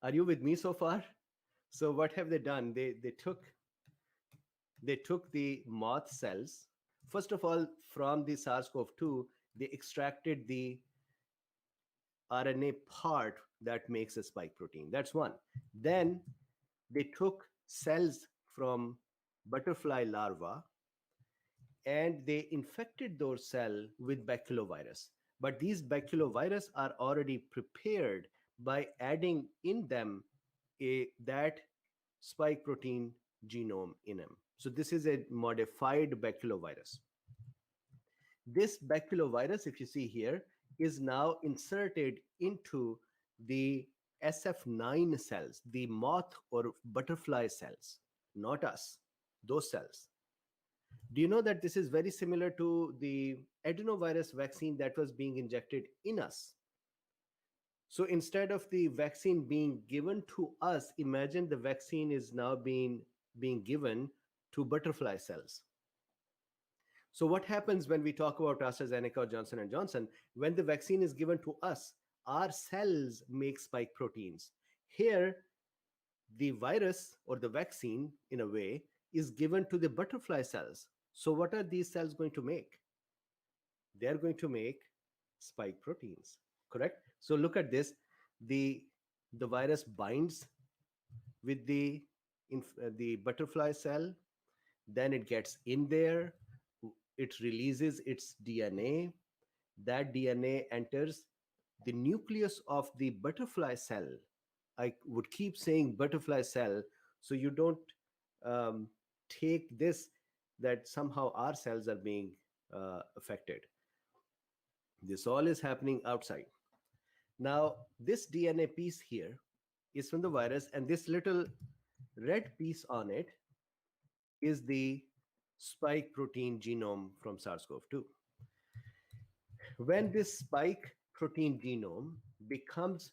Are you with me so far? So what have they done? They took the moth cells. First of all, from the SARS-CoV-2, they extracted the RNA part that makes a spike protein. That's one. Then they took cells from butterfly larva and they infected those cells with baculovirus. But these baculovirus are already prepared by adding in them that spike protein genome in them. So this is a modified baculovirus. This baculovirus, if you see here, is now inserted into the SF9 cells, the moth or butterfly cells, not us, those cells. Do you know that this is very similar to the adenovirus vaccine that was being injected in us? So instead of the vaccine being given to us, imagine the vaccine is now being given to butterfly cells. So what happens when we talk about AstraZeneca or Johnson and Johnson? When the vaccine is given to us, our cells make spike proteins. Here, the virus or the vaccine, in a way, is given to the butterfly cells. So what are these cells going to make? They are going to make spike proteins, correct? So look at this. The the virus binds with the butterfly cell, then it gets in there, it releases its DNA. That DNA enters the nucleus of the butterfly cell. I would keep saying butterfly cell so you don't um, take this that somehow our cells are being affected. This all is happening outside. Now, this DNA piece here is from the virus, and this little red piece on it is the spike protein genome from SARS-CoV-2. When this spike protein genome becomes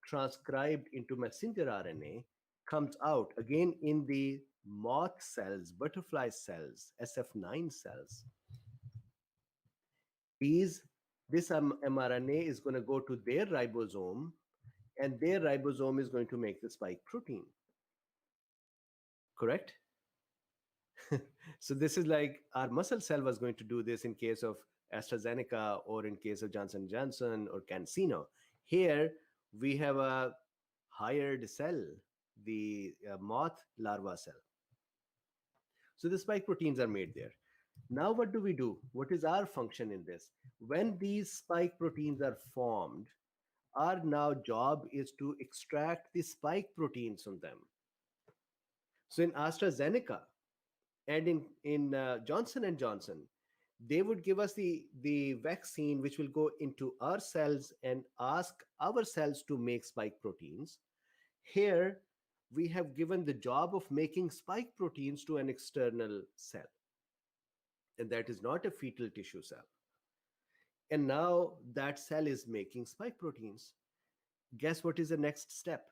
transcribed into messenger RNA, comes out again in the moth cells, butterfly cells, SF9 cells, these this mRNA is going to go to their ribosome, and their ribosome is going to make the spike protein. Correct? So this is like our muscle cell was going to do this in case of AstraZeneca or in case of Johnson Johnson or CanSino. Here we have a hired cell, the moth larva cell. So the spike proteins are made there. Now what do we do? What is our function in this? When these spike proteins are formed, our now job is to extract the spike proteins from them. So in AstraZeneca and in Johnson and Johnson, they would give us the vaccine which will go into our cells and ask our cells to make spike proteins. Here we have given the job of making spike proteins to an external cell, and that is not a fetal tissue cell. And now that cell is making spike proteins. Guess what is the next step?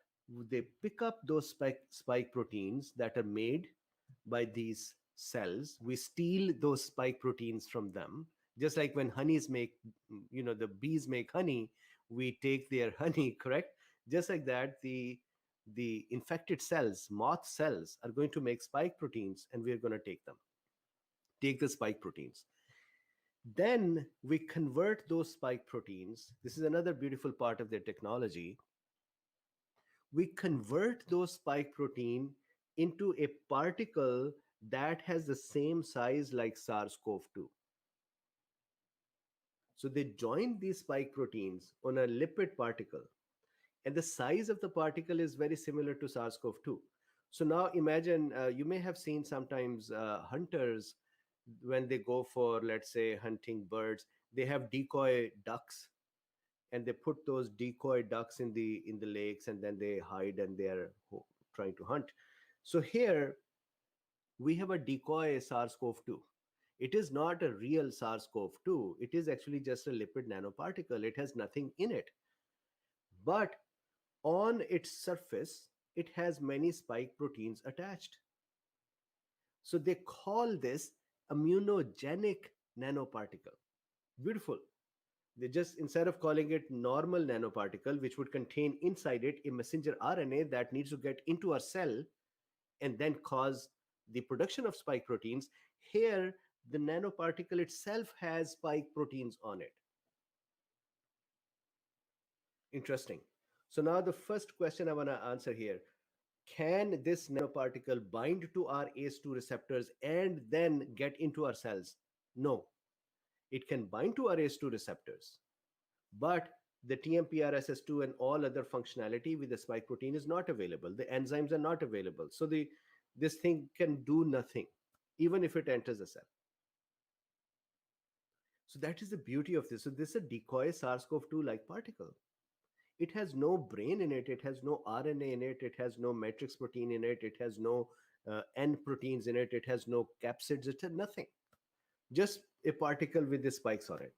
They pick up those spike proteins that are made by these cells. We steal those spike proteins from them. Just like when honeys make, the bees make honey, we take their honey, correct? Just like that, the infected cells, moth cells, are going to make spike proteins, and we're going to take the spike proteins. Then we convert those spike proteins. This is another beautiful part of their technology. We convert those spike protein into a particle that has the same size like SARS-CoV-2. So they join these spike proteins on a lipid particle, and the size of the particle is very similar to SARS-CoV-2. So now imagine, you may have seen sometimes hunters, when they go for, let's say, hunting birds, they have decoy ducks, and they put those decoy ducks in the lakes, and then they hide and they are trying to hunt. So here we have a decoy SARS-CoV-2. It is not a real SARS-CoV-2. It is actually just a lipid nanoparticle. It has nothing in it. But on its surface, it has many spike proteins attached. So they call this immunogenic nanoparticle. Beautiful. They just, instead of calling it normal nanoparticle, which would contain inside it a messenger RNA that needs to get into our cell and then cause the production of spike proteins, here the nanoparticle itself has spike proteins on it. Interesting. So now the first question I want to answer here, can this nanoparticle bind to our ACE2 receptors and then get into our cells? No, it can bind to our ACE2 receptors, but the TMPRSS2 and all other functionality with the spike protein is not available. The enzymes are not available. So this thing can do nothing, even if it enters the cell. So that is the beauty of this. So this is a decoy SARS-CoV-2 like particle. It has no brain in it. It has no RNA in it. It has no matrix protein in it. It has no N proteins in it. It has no capsids. It has nothing. Just a particle with the spikes on it.